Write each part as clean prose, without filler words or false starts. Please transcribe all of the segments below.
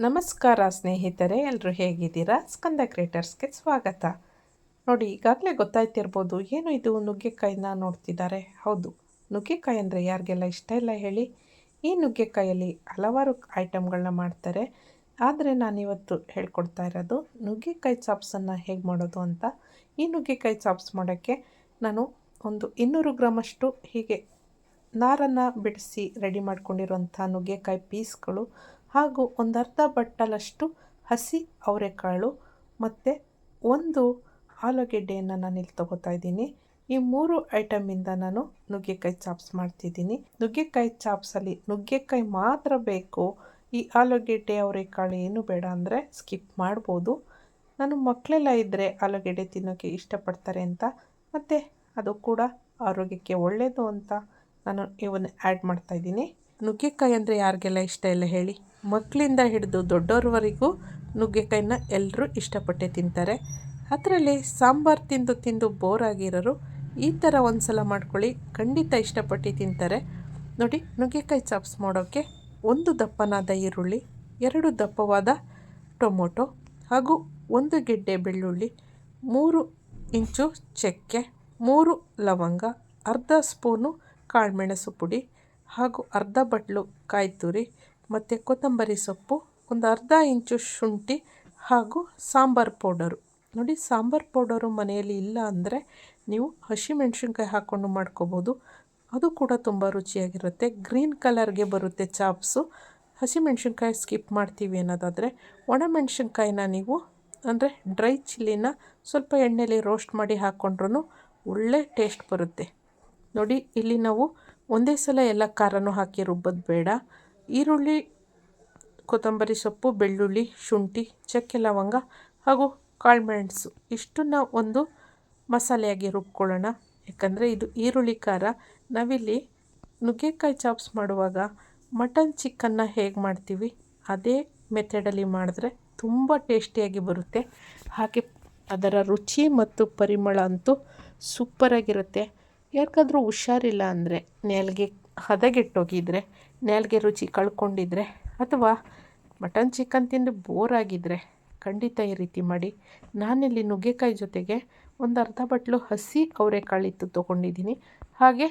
ನಮಸ್ಕಾರ ಸ್ನೇಹಿತರೆ, ಎಲ್ಲರೂ ಹೇಗಿದ್ದೀರಾ? ಸ್ಕಂದ ಕ್ರಿಯೇಟರ್ಸ್ಗೆ ಸ್ವಾಗತ. ನೋಡಿ, ಈಗಾಗಲೇ ಗೊತ್ತಾಯ್ತಿರ್ಬೋದು, ಏನು ಇದು ನುಗ್ಗೆಕಾಯಿನ ನೋಡ್ತಿದ್ದಾರೆ. ಹೌದು, ನುಗ್ಗೆಕಾಯಿ ಅಂದರೆ ಯಾರಿಗೆಲ್ಲ ಇಷ್ಟ ಇಲ್ಲ ಹೇಳಿ. ಈ ನುಗ್ಗೆಕಾಯಲ್ಲಿ ಹಲವಾರು ಐಟಮ್ಗಳನ್ನ ಮಾಡ್ತಾರೆ. ಆದರೆ ನಾನಿವತ್ತು ಹೇಳ್ಕೊಡ್ತಾ ಇರೋದು ನುಗ್ಗೆಕಾಯಿ ಚಾಪ್ಸನ್ನು ಹೇಗೆ ಮಾಡೋದು ಅಂತ. ಈ ನುಗ್ಗೆಕಾಯಿ ಚಾಪ್ಸ್ ಮಾಡೋಕ್ಕೆ ನಾನು ಒಂದು 200 ಗ್ರಾಮಷ್ಟು ಹೀಗೆ ನಾರನ್ನು ಬಿಡಿಸಿ ರೆಡಿ ಮಾಡ್ಕೊಂಡಿರುವಂಥ ನುಗ್ಗೆಕಾಯಿ ಪೀಸ್ಗಳು, ಹಾಗೂ ಒಂದು ಅರ್ಧ ಬಟ್ಟಲಷ್ಟು ಹಸಿ ಅವರೆಕಾಳು ಮತ್ತು ಒಂದು ಆಲೂಗೆಡ್ಡೆಯನ್ನು ನಾನಿಲ್ಲಿ ತೊಗೋತಾ ಇದ್ದೀನಿ. ಈ 3 ಐಟಮಿಂದ ನಾನು ನುಗ್ಗೆಕಾಯಿ ಚಾಪ್ಸ್ ಮಾಡ್ತಿದ್ದೀನಿ. ನುಗ್ಗೆಕಾಯಿ ಚಾಪ್ಸಲ್ಲಿ ನುಗ್ಗೆಕಾಯಿ ಮಾತ್ರ ಬೇಕು. ಈ ಆಲೂಗೆಡ್ಡೆ ಅವರೆಕಾಳು ಏನು ಬೇಡ ಅಂದರೆ ಸ್ಕಿಪ್ ಮಾಡ್ಬೋದು. ನಾನು ಮಕ್ಕಳೆಲ್ಲ ಇದ್ದರೆ ಆಲೂಗೆಡ್ಡೆ ತಿನ್ನೋಕ್ಕೆ ಇಷ್ಟಪಡ್ತಾರೆ ಅಂತ, ಮತ್ತು ಅದು ಕೂಡ ಆರೋಗ್ಯಕ್ಕೆ ಒಳ್ಳೆಯದು ಅಂತ ನಾನು ಇವನ್ನ ಆ್ಯಡ್ ಮಾಡ್ತಾಯಿದ್ದೀನಿ. ನುಗ್ಗೆಕಾಯಿ ಅಂದರೆ ಯಾರಿಗೆಲ್ಲ ಇಷ್ಟ ಇಲ್ಲ ಹೇಳಿ. ಮಕ್ಕಳಿಂದ ಹಿಡಿದು ದೊಡ್ಡವ್ರವರೆಗೂ ನುಗ್ಗೆಕಾಯಿನ ಎಲ್ಲರೂ ಇಷ್ಟಪಟ್ಟೆ ತಿಂತಾರೆ. ಅದರಲ್ಲಿ ಸಾಂಬಾರು ತಿಂದು ತಿಂದು ಬೋರ್ ಆಗಿರೋರು ಈ ಥರ ಒಂದು ಸಲ ಮಾಡ್ಕೊಳ್ಳಿ, ಖಂಡಿತ ಇಷ್ಟಪಟ್ಟು ತಿಂತಾರೆ. ನೋಡಿ, ನುಗ್ಗೆಕಾಯಿ ಚಾಪ್ಸ್ ಮಾಡೋಕ್ಕೆ 1 ದಪ್ಪನಾದ ಈರುಳ್ಳಿ, 2 ದಪ್ಪವಾದ ಟೊಮೊಟೊ, ಹಾಗೂ 1 ಗೆಡ್ಡೆ ಬೆಳ್ಳುಳ್ಳಿ, 3 ಇಂಚು ಚಕ್ಕೆ, 3 ಲವಂಗ, ಅರ್ಧ ಸ್ಪೂನು ಕಾಳುಮೆಣಸು ಪುಡಿ, ಹಾಗೂ ಅರ್ಧ ಬಟ್ಲು ಕಾಯಿ ತುರಿ ಮತ್ತು ಕೊತ್ತಂಬರಿ ಸೊಪ್ಪು, ಒಂದು ಅರ್ಧ ಇಂಚು ಶುಂಠಿ, ಹಾಗೂ ಸಾಂಬಾರು ಪೌಡರು. ನೋಡಿ, ಸಾಂಬಾರು ಪೌಡರು ಮನೆಯಲ್ಲಿ ಇಲ್ಲ ಅಂದರೆ ನೀವು ಹಸಿಮೆಣ್ಸಿನ್ಕಾಯಿ ಹಾಕ್ಕೊಂಡು ಮಾಡ್ಕೋಬೋದು. ಅದು ಕೂಡ ತುಂಬ ರುಚಿಯಾಗಿರುತ್ತೆ. ಗ್ರೀನ್ ಕಲರ್ಗೆ ಬರುತ್ತೆ ಚಾಪ್ಸು. ಹಸಿಮೆಣ್ಸಿನ್ಕಾಯಿ ಸ್ಕಿಪ್ ಮಾಡ್ತೀವಿ ಅನ್ನೋದಾದರೆ ಒಣಮೆಣ್ಸಿನ್ಕಾಯಿನ ನೀವು ಅಂದರೆ ಡ್ರೈ ಚಿಲ್ಲಿನ ಸ್ವಲ್ಪ ಎಣ್ಣೆಲಿ ರೋಸ್ಟ್ ಮಾಡಿ ಹಾಕ್ಕೊಂಡ್ರೂ ಒಳ್ಳೆ ಟೇಸ್ಟ್ ಬರುತ್ತೆ. ನೋಡಿ, ಇಲ್ಲಿ ನಾವು ಒಂದೇ ಸಲ ಎಲ್ಲ ಖಾರನೂ ಹಾಕಿ ರುಬ್ಬೋದು ಬೇಡ. ಈರುಳ್ಳಿ, ಕೊತ್ತಂಬರಿ ಸೊಪ್ಪು, ಬೆಳ್ಳುಳ್ಳಿ, ಶುಂಠಿ, ಚಕ್ಕೆ, ಲವಂಗ ಹಾಗೂ ಕಾಳುಮೆಣಸು ಇಷ್ಟನ್ನು ಒಂದು ಮಸಾಲೆಯಾಗಿ ರುಬ್ಕೊಳ್ಳೋಣ. ಯಾಕಂದರೆ ಇದು ಈರುಳ್ಳಿ ಖಾರ. ನಾವಿಲ್ಲಿ ನುಗ್ಗೆಕಾಯಿ ಚಾಪ್ಸ್ ಮಾಡುವಾಗ ಮಟನ್ ಚಿಕನ್ನ ಹೇಗೆ ಮಾಡ್ತೀವಿ ಅದೇ ಮೆಥಡಲ್ಲಿ ಮಾಡಿದ್ರೆ ತುಂಬ ಟೇಸ್ಟಿಯಾಗಿ ಬರುತ್ತೆ. ಹಾಗೆ ಅದರ ರುಚಿ ಮತ್ತು ಪರಿಮಳ ಅಂತೂ ಸೂಪರಾಗಿರುತ್ತೆ. ಯಾರಿಗಾದ್ರೂ ಹುಷಾರಿಲ್ಲ ಅಂದರೆ, ನಾಲಿಗೆ ಹದಗೆಟ್ಟೋಗಿದ್ರೆ, ನಾಲಿಗೆ ರುಚಿ ಕಳ್ಕೊಂಡಿದ್ರೆ, ಅಥವಾ ಮಟನ್ ಚಿಕನ್ ತಿಂದು ಬೋರ್ ಆಗಿದ್ದರೆ ಖಂಡಿತ ಈ ರೀತಿ ಮಾಡಿ. ನಾನಿಲ್ಲಿ ನುಗ್ಗೆಕಾಯಿ ಜೊತೆಗೆ ಒಂದು ಅರ್ಧ ಬಟ್ಲು ಹಸಿ ಅವರೆಕಾಳಿತ್ತು ತೊಗೊಂಡಿದ್ದೀನಿ. ಹಾಗೆ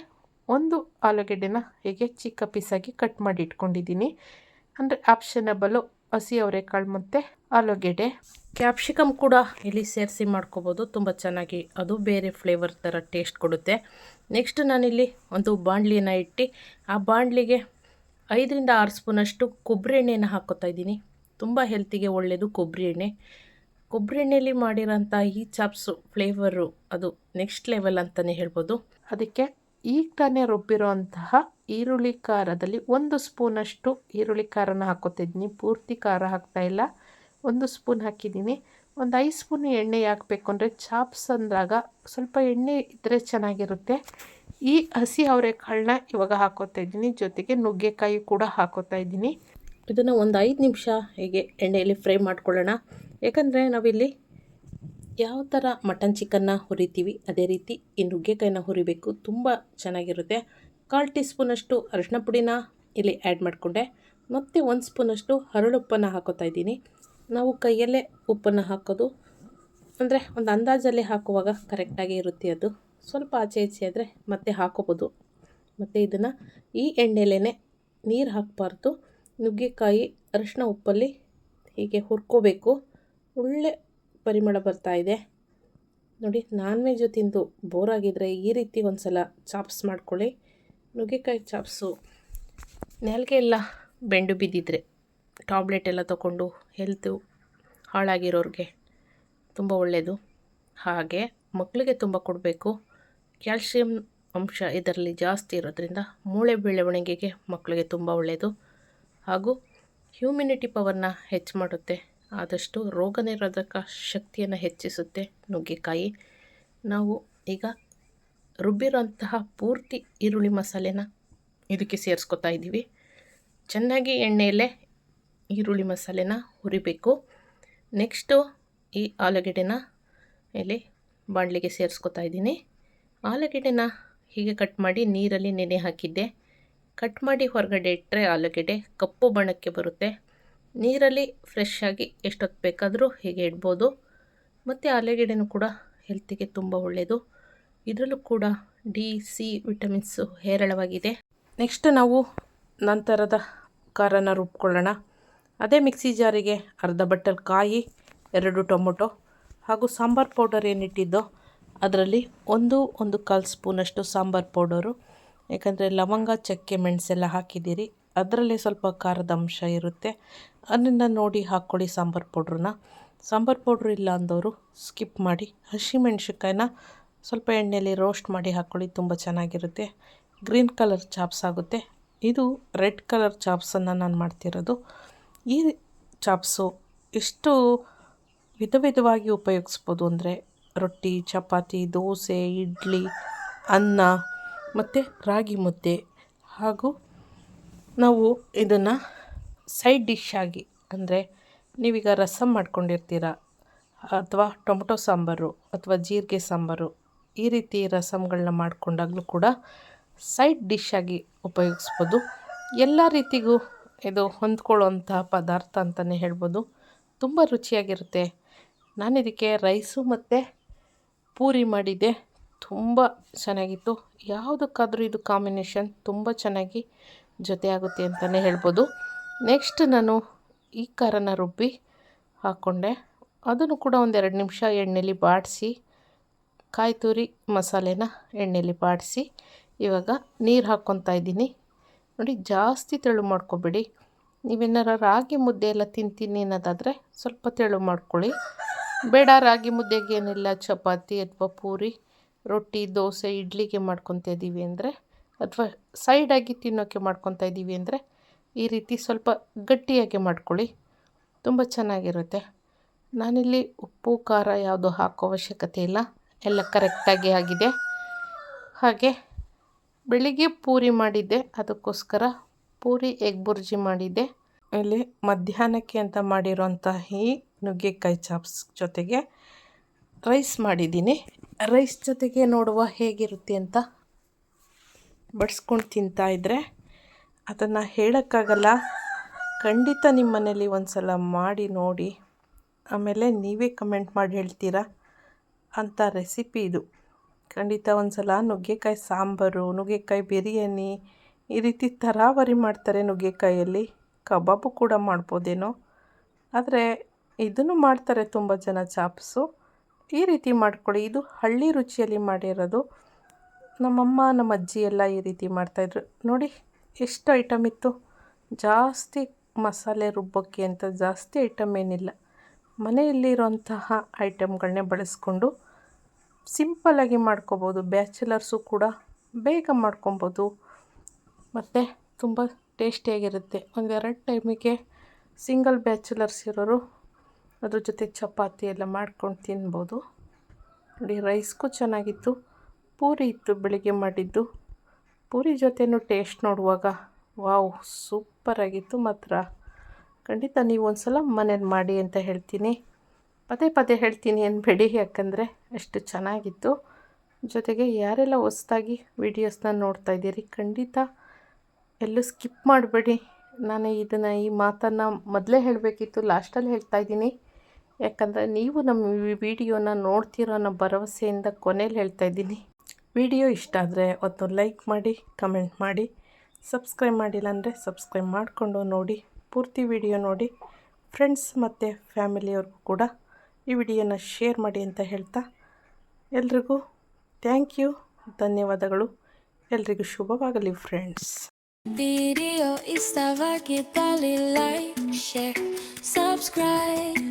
1 ಆಲೂಗೆಡ್ಡೆನ ಹೇಗೆ ಚಿಕ್ಕ ಪೀಸಾಗಿ ಕಟ್ ಮಾಡಿ ಇಟ್ಕೊಂಡಿದ್ದೀನಿ. ಅಂದರೆ ಆಪ್ಷನಬಲು ಹಸಿ ಅವರೆಕಾಳು ಮತ್ತು ಆಲೂಗೆಡ್ಡೆ. ಕ್ಯಾಪ್ಸಿಕಮ್ ಕೂಡ ಇಲ್ಲಿ ಸೇರಿಸಿ ಮಾಡ್ಕೋಬೋದು, ತುಂಬ ಚೆನ್ನಾಗಿ ಅದು ಬೇರೆ ಫ್ಲೇವರ್ ಥರ ಟೇಸ್ಟ್ ಕೊಡುತ್ತೆ. ನೆಕ್ಸ್ಟ್ ನಾನಿಲ್ಲಿ ಒಂದು ಬಾಣಲಿನ ಇಟ್ಟು ಆ ಬಾಣಲಿಗೆ 5ರಿಂದ 6 ಸ್ಪೂನಷ್ಟು ಕೊಬ್ಬರಿ ಎಣ್ಣೆನ ಹಾಕ್ಕೋತಾ ಇದ್ದೀನಿ. ತುಂಬ ಹೆಲ್ತಿಗೆ ಒಳ್ಳೆಯದು ಕೊಬ್ಬರಿ ಎಣ್ಣೆ. ಕೊಬ್ಬರಿ ಎಣ್ಣೆಯಲ್ಲಿ ಮಾಡಿರೋಂಥ ಈ ಚಾಪ್ಸು ಫ್ಲೇವರು ಅದು ನೆಕ್ಸ್ಟ್ ಲೆವೆಲ್ ಅಂತಲೇ ಹೇಳ್ಬೋದು. ಅದಕ್ಕೆ ಈಗ ತಾನೇ ರುಬ್ಬಿರೋ ಅಂತಹ ಈರುಳ್ಳಿ ಖಾರದಲ್ಲಿ 1 ಸ್ಪೂನಷ್ಟು ಈರುಳ್ಳಿ ಖಾರನ ಹಾಕ್ಕೋತಿದ್ದೀನಿ. ಪೂರ್ತಿ ಖಾರ ಹಾಕ್ತಾಯಿಲ್ಲ, 1 ಸ್ಪೂನ್ ಹಾಕಿದ್ದೀನಿ. ಒಂದು 5 ಸ್ಪೂನ್ ಎಣ್ಣೆ ಹಾಕಬೇಕು ಅಂದರೆ ಚಾಪ್ಸ್ ಅಂದಾಗ ಸ್ವಲ್ಪ ಎಣ್ಣೆ ಇದ್ದರೆ ಚೆನ್ನಾಗಿರುತ್ತೆ. ಈ ಹಸಿ ಅವರೆಕಾಳನ್ನ ಇವಾಗ ಹಾಕ್ಕೋತಾ ಇದ್ದೀನಿ. ಜೊತೆಗೆ ನುಗ್ಗೆಕಾಯಿ ಕೂಡ ಹಾಕ್ಕೋತಾ ಇದ್ದೀನಿ. ಇದನ್ನು ಒಂದು 5 ನಿಮಿಷ ಹೇಗೆ ಎಣ್ಣೆಯಲ್ಲಿ ಫ್ರೈ ಮಾಡ್ಕೊಳ್ಳೋಣ. ಯಾಕಂದರೆ ನಾವಿಲ್ಲಿ ಯಾವ ಥರ ಮಟನ್ ಚಿಕನ್ನ ಹುರಿತೀವಿ ಅದೇ ರೀತಿ ಈ ನುಗ್ಗೆಕಾಯಿನ ಹುರಿಬೇಕು, ತುಂಬ ಚೆನ್ನಾಗಿರುತ್ತೆ. 1/4 ಟೀ ಸ್ಪೂನಷ್ಟು ಅರಿಶಿನ ಪುಡಿನ ಇಲ್ಲಿ ಆ್ಯಡ್ ಮಾಡಿಕೊಂಡೆ. ಮತ್ತು 1 ಸ್ಪೂನಷ್ಟು ಹರಳುಪ್ಪನ್ನು ಹಾಕೋತಾ ಇದ್ದೀನಿ. ನಾವು ಕೈಯಲ್ಲೇ ಉಪ್ಪನ್ನು ಹಾಕೋದು ಅಂದರೆ ಒಂದು ಅಂದಾಜಲ್ಲಿ ಹಾಕುವಾಗ ಕರೆಕ್ಟಾಗಿ ಇರುತ್ತೆ. ಅದು ಸ್ವಲ್ಪ ಆಚೆ ಈಚೆ ಆದರೆ ಮತ್ತೆ ಹಾಕೋಬೋದು. ಮತ್ತು ಇದನ್ನು ಈ ಎಣ್ಣೆಲೇ ನೀರು ಹಾಕಬಾರ್ದು. ನುಗ್ಗೆಕಾಯಿ ಅರಿಶಿನ ಉಪ್ಪಲ್ಲಿ ಹೀಗೆ ಹುರ್ಕೋಬೇಕು. ಒಳ್ಳೆ ಪರಿಮಳ ಬರ್ತಾಯಿದೆ. ನೋಡಿ, ನಾನ್ ವೆಜ್ಜು ತಿಂದು ಬೋರಾಗಿದ್ದರೆ ಈ ರೀತಿ ಒಂದು ಸಲ ಚಾಪ್ಸ್ ಮಾಡ್ಕೊಳ್ಳಿ. ನುಗ್ಗೆಕಾಯಿ ಚಾಪ್ಸು ನಾಲಿಗೆ ಎಲ್ಲ ಬೆಂಡು ಬಿದ್ದಿದ್ರೆ, ಟ್ಯಾಬ್ಲೆಟ್ ಎಲ್ಲ ತೊಗೊಂಡು ಹೆಲ್ತು ಹಾಳಾಗಿರೋರಿಗೆ ತುಂಬ ಒಳ್ಳೆಯದು. ಹಾಗೆ ಮಕ್ಕಳಿಗೆ ತುಂಬ ಕೊಡಬೇಕು. ಕ್ಯಾಲ್ಶಿಯಂ ಅಂಶ ಇದರಲ್ಲಿ ಜಾಸ್ತಿ ಇರೋದ್ರಿಂದ ಮೂಳೆ ಬೆಳವಣಿಗೆಗೆ ಮಕ್ಕಳಿಗೆ ತುಂಬ ಒಳ್ಳೆಯದು. ಹಾಗೂ ಹ್ಯೂಮಿನಿಟಿ ಪವರ್ನ ಹೆಚ್ಚು ಮಾಡುತ್ತೆ. ಆದಷ್ಟು ರೋಗ ನಿರೋಧಕ ಶಕ್ತಿಯನ್ನು ಹೆಚ್ಚಿಸುತ್ತೆ ನುಗ್ಗೆಕಾಯಿ. ನಾವು ಈಗ ರುಬ್ಬಿರೋಂತಹ ಪೂರ್ತಿ ಈರುಳ್ಳಿ ಮಸಾಲೆನ ಇದಕ್ಕೆ ಸೇರಿಸ್ಕೊತಾ ಇದ್ದೀವಿ. ಚೆನ್ನಾಗಿ ಎಣ್ಣೆಯಲ್ಲೇ ಈರುಳ್ಳಿ ಮಸಾಲೆನ ಹುರಿಬೇಕು. ನೆಕ್ಸ್ಟು ಈ ಆಲೂಗೆಡ್ಡೆನ ಇಲ್ಲಿ ಬಾಣಲಿಗೆ ಸೇರಿಸ್ಕೊತಾ ಇದ್ದೀನಿ. ಆಲೂಗೆಡ್ಡೆನ ಹೀಗೆ ಕಟ್ ಮಾಡಿ ನೀರಲ್ಲಿ ನೆನೆ ಹಾಕಿದ್ದೆ. ಕಟ್ ಮಾಡಿ ಹೊರಗಡೆ ಇಟ್ಟರೆ ಆಲೂಗೆಡ್ಡೆ ಕಪ್ಪು ಬಣ್ಣಕ್ಕೆ ಬರುತ್ತೆ. ನೀರಲ್ಲಿ ಫ್ರೆಶ್ ಆಗಿ ಎಷ್ಟೊತ್ತು ಬೇಕಾದರೂ ಹೀಗೆ ಇಡ್ಬೋದು. ಮತ್ತು ಆಲೂಗೆಡ್ಡೆನೂ ಕೂಡ ಹೆಲ್ತಿಗೆ ತುಂಬ ಒಳ್ಳೆಯದು. ಇದರಲ್ಲೂ ಕೂಡ D-C ವಿಟಮಿನ್ಸು ಹೇರಳವಾಗಿದೆ. ನೆಕ್ಸ್ಟ್ ನಾವು ನಂತರದ ಖಾರನ ರುಬ್ಕೊಳ್ಳೋಣ. ಅದೇ ಮಿಕ್ಸಿ ಜಾರಿಗೆ ಅರ್ಧ ಬಟ್ಟಲು ಕಾಯಿ, 2 ಟೊಮೊಟೊ ಹಾಗೂ ಸಾಂಬಾರು ಪೌಡರ್ ಏನಿಟ್ಟಿದ್ದೋ ಅದರಲ್ಲಿ 1-1.25 ಸ್ಪೂನಷ್ಟು ಸಾಂಬಾರು ಪೌಡರು. ಯಾಕಂದರೆ ಲವಂಗ, ಚಕ್ಕೆ, ಮೆಣಸೆಲ್ಲ ಹಾಕಿದ್ದೀರಿ, ಅದರಲ್ಲೇ ಸ್ವಲ್ಪ ಖಾರದ ಅಂಶ ಇರುತ್ತೆ. ಅದರಿಂದ ನೋಡಿ ಹಾಕ್ಕೊಳ್ಳಿ ಸಾಂಬಾರು ಪೌಡ್ರನ್ನ. ಸಾಂಬಾರು ಪೌಡ್ರು ಇಲ್ಲ ಅಂದವರು ಸ್ಕಿಪ್ ಮಾಡಿ. ಹಸಿಮೆಣ್ಸಿನ್ಕಾಯಿನ ಸ್ವಲ್ಪ ಎಣ್ಣೆಯಲ್ಲಿ ರೋಸ್ಟ್ ಮಾಡಿ ಹಾಕ್ಕೊಳ್ಳಿ, ತುಂಬ ಚೆನ್ನಾಗಿರುತ್ತೆ. ಗ್ರೀನ್ ಕಲರ್ ಚಾಪ್ಸ್ ಆಗುತ್ತೆ. ಇದು ರೆಡ್ ಕಲರ್ ಚಾಪ್ಸನ್ನು ನಾನು ಮಾಡ್ತಿರೋದು. ಈ ಚಾಪ್ಸು ಎಷ್ಟು ವಿಧವಾಗಿ ಉಪಯೋಗಿಸ್ಬೋದು ಅಂದರೆ ರೊಟ್ಟಿ, ಚಪಾತಿ, ದೋಸೆ, ಇಡ್ಲಿ, ಅನ್ನ ಮತ್ತು ರಾಗಿ ಮುದ್ದೆ, ಹಾಗೂ ನಾವು ಇದನ್ನು ಸೈಡ್ ಡಿಶ್ ಆಗಿ, ಅಂದರೆ ನೀವೀಗ ರಸಮ್ ಮಾಡ್ಕೊಂಡಿರ್ತೀರ ಅಥವಾ ಟೊಮೊಟೊ ಸಾಂಬಾರು ಅಥವಾ ಜೀರಿಗೆ ಸಾಂಬಾರು, ಈ ರೀತಿ ರಸಮ್ಗಳನ್ನ ಮಾಡಿಕೊಂಡಾಗಲೂ ಕೂಡ ಸೈಡ್ ಡಿಶ್ ಆಗಿ ಉಪಯೋಗಿಸ್ಬೋದು. ಎಲ್ಲ ರೀತಿಗೂ ಇದು ಹೊಂದ್ಕೊಳ್ಳೋಂಥ ಪದಾರ್ಥ ಅಂತಲೇ ಹೇಳ್ಬೋದು. ತುಂಬ ರುಚಿಯಾಗಿರುತ್ತೆ. ನಾನಿದಕ್ಕೆ ರೈಸು ಮತ್ತು ಪೂರಿ ಮಾಡಿದ್ದೆ, ತುಂಬ ಚೆನ್ನಾಗಿತ್ತು. ಯಾವುದಕ್ಕಾದರೂ ಇದು ಕಾಂಬಿನೇಷನ್ ತುಂಬ ಚೆನ್ನಾಗಿ ಜೊತೆ ಆಗುತ್ತೆ ಅಂತಲೇ ಹೇಳ್ಬೋದು. ನೆಕ್ಸ್ಟ್ ನಾನು ಈ ಖಾರನ ರುಬ್ಬಿ ಹಾಕ್ಕೊಂಡೆ. ಅದನ್ನು ಕೂಡ 1-2 ನಿಮಿಷ ಎಣ್ಣೆಲಿ ಬಾಡಿಸಿ, ಕಾಯಿ ತುರಿ ಮಸಾಲೆನ ಎಣ್ಣೆಲಿ ಬಾಡಿಸಿ ಇವಾಗ ನೀರು ಹಾಕ್ಕೊತಾ ಇದ್ದೀನಿ. ನೋಡಿ, ಜಾಸ್ತಿ ತೆಳು ಮಾಡ್ಕೊಬೇಡಿ. ನೀವೇನಾರ ರಾಗಿ ಮುದ್ದೆ ಎಲ್ಲ ತಿಂತೀನಿ ಅನ್ನೋದಾದರೆ ಸ್ವಲ್ಪ ತೆಳು ಮಾಡ್ಕೊಳ್ಳಿ. ಬೇಡ, ರಾಗಿ ಮುದ್ದೆಗೆ ಏನಿಲ್ಲ, ಚಪಾತಿ ಅಥವಾ ಪೂರಿ, ರೊಟ್ಟಿ, ದೋಸೆ, ಇಡ್ಲಿಗೆ ಮಾಡ್ಕೊತಾ ಇದ್ದೀವಿ ಅಂದರೆ, ಅಥವಾ ಸೈಡಾಗಿ ತಿನ್ನೋಕ್ಕೆ ಮಾಡ್ಕೊತಾ ಇದ್ದೀವಿ ಅಂದರೆ ಈ ರೀತಿ ಸ್ವಲ್ಪ ಗಟ್ಟಿಯಾಗಿ ಮಾಡ್ಕೊಳ್ಳಿ, ತುಂಬ ಚೆನ್ನಾಗಿರುತ್ತೆ. ನಾನಿಲ್ಲಿ ಉಪ್ಪು ಖಾರ ಯಾವುದು ಹಾಕೋ ಅವಶ್ಯಕತೆ ಇಲ್ಲ, ಎಲ್ಲ ಕರೆಕ್ಟಾಗಿ ಆಗಿದೆ. ಹಾಗೆ ಬೆಳಿಗ್ಗೆ ಪೂರಿ ಮಾಡಿದ್ದೆ, ಅದಕ್ಕೋಸ್ಕರ ಪೂರಿ ಎಗ್ ಬುರ್ಜಿ ಮಾಡಿದ್ದೆ. ಇಲ್ಲಿ ಮಧ್ಯಾಹ್ನಕ್ಕೆ ಅಂತ ಮಾಡಿರೋಂಥ ಈ ನುಗ್ಗೆಕಾಯಿ ಚಾಪ್ಸ್ ಜೊತೆಗೆ ರೈಸ್ ಮಾಡಿದ್ದೀನಿ. ರೈಸ್ ಜೊತೆಗೆ ನೋಡುವ ಹೇಗಿರುತ್ತೆ ಅಂತ ಬಡಿಸ್ಕೊಂಡು ತಿಂತಾಯಿದ್ರೆ ಅದನ್ನು ಹೇಳೋಕ್ಕಾಗಲ್ಲ. ಖಂಡಿತ ನಿಮ್ಮ ಮನೇಲಿ ಒಂದು ಸಲ ಮಾಡಿ ನೋಡಿ, ಆಮೇಲೆ ನೀವೇ ಕಮೆಂಟ್ ಮಾಡಿ ಹೇಳ್ತೀರಾ ಅಂಥ ರೆಸಿಪಿ ಇದು. ಖಂಡಿತ ಒಂದು ಸಲ ನುಗ್ಗೆಕಾಯಿ ಸಾಂಬಾರು, ನುಗ್ಗೆಕಾಯಿ ಬಿರಿಯಾನಿ, ಈ ರೀತಿ ತರಾವರಿ ಮಾಡ್ತಾರೆ. ನುಗ್ಗೆಕಾಯಲ್ಲಿ ಕಬಾಬು ಕೂಡ ಮಾಡ್ಬೋದೇನೋ, ಆದರೆ ಇದನ್ನು ಮಾಡ್ತಾರೆ ತುಂಬ ಜನ ಚಾಪ್ಸು. ಈ ರೀತಿ ಮಾಡ್ಕೊಳ್ಳಿ. ಇದು ಹಳ್ಳಿ ರುಚಿಯಲ್ಲಿ ಮಾಡಿರೋದು. ನಮ್ಮಮ್ಮ, ನಮ್ಮ ಅಜ್ಜಿ ಎಲ್ಲ ಈ ರೀತಿ ಮಾಡ್ತಾಯಿದ್ರು. ನೋಡಿ ಎಷ್ಟು ಐಟಮ್ ಇತ್ತು. ಜಾಸ್ತಿ ಮಸಾಲೆ ರುಬ್ಬೋಕ್ಕೆ ಅಂತ ಜಾಸ್ತಿ ಐಟಮ್ ಏನಿಲ್ಲ. ಮನೆಯಲ್ಲಿರೋಂತಹ ಐಟಮ್ಗಳನ್ನೇ ಬಳಸ್ಕೊಂಡು ಸಿಂಪಲ್ಲಾಗಿ ಮಾಡ್ಕೊಬೋದು. ಬ್ಯಾಚುಲರ್ಸು ಕೂಡ ಬೇಗ ಮಾಡ್ಕೊಬೋದು ಮತ್ತು ತುಂಬ ಟೇಸ್ಟಿಯಾಗಿರುತ್ತೆ. 1-2 ಟೈಮಿಗೆ ಸಿಂಗಲ್ ಬ್ಯಾಚುಲರ್ಸ್ ಇರೋರು ಅದ್ರ ಜೊತೆ ಚಪಾತಿ ಎಲ್ಲ ಮಾಡ್ಕೊಂಡು ತಿನ್ಬೋದು. ನೋಡಿ, ರೈಸ್ಗೂ ಚೆನ್ನಾಗಿತ್ತು. ಪೂರಿ ಇತ್ತು ಬೆಳಿಗ್ಗೆ ಮಾಡಿದ್ದು. ಪೂರಿ ಜೊತೆನೂ ಟೇಸ್ಟ್ ನೋಡುವಾಗ ವಾವ್, ಸೂಪರಾಗಿತ್ತು ಮಾತ್ರ. ಖಂಡಿತ ನೀವು ಒಂದು ಸಲ ಮನೇಲಿ ಮಾಡಿ ಅಂತ ಹೇಳ್ತೀನಿ. ಪದೇ ಹೇಳ್ತೀನಿ ಅನ್ಬೇಡಿ, ಯಾಕಂದರೆ ಅಷ್ಟು ಚೆನ್ನಾಗಿತ್ತು. ಜೊತೆಗೆ ಯಾರೆಲ್ಲ ಹೊಸ್ದಾಗಿ ವೀಡಿಯೋಸ್ನ ನೋಡ್ತಾ ಇದ್ದೀರಿ, ಖಂಡಿತ ಎಲ್ಲೂ ಸ್ಕಿಪ್ ಮಾಡಬೇಡಿ. ನಾನು ಈ ಮಾತನ್ನು ಮೊದಲೇ ಹೇಳಬೇಕಿತ್ತು, ಲಾಸ್ಟಲ್ಲಿ ಹೇಳ್ತಾ ಇದ್ದೀನಿ. ಯಾಕಂದರೆ ನೀವು ನಮ್ಮ ವಿಡಿಯೋನ ನೋಡ್ತೀರೋ ಅನ್ನೋ ಭರವಸೆಯಿಂದ ಕೊನೆಯಲ್ಲಿ ಹೇಳ್ತಾ ಇದ್ದೀನಿ. ವಿಡಿಯೋ ಇಷ್ಟ ಆದರೆ ಒಂದು ಲೈಕ್ ಮಾಡಿ, ಕಮೆಂಟ್ ಮಾಡಿ, ಸಬ್ಸ್ಕ್ರೈಬ್ ಮಾಡಿಲ್ಲ ಅಂದರೆ ಸಬ್ಸ್ಕ್ರೈಬ್ ಮಾಡಿಕೊಂಡು ನೋಡಿ, ಪೂರ್ತಿ ವಿಡಿಯೋ ನೋಡಿ. ಫ್ರೆಂಡ್ಸ್ ಮತ್ತು ಫ್ಯಾಮಿಲಿಯವ್ರಿಗೂ ಕೂಡ ಈ ವಿಡಿಯೋನ ಶೇರ್ ಮಾಡಿ ಅಂತ ಹೇಳ್ತಾ ಎಲ್ರಿಗೂ ಥ್ಯಾಂಕ್ ಯು, ಧನ್ಯವಾದಗಳು. ಎಲ್ರಿಗೂ ಶುಭವಾಗಲಿ friends. Video ಇಷ್ಟವಾಗಿ like, share, subscribe.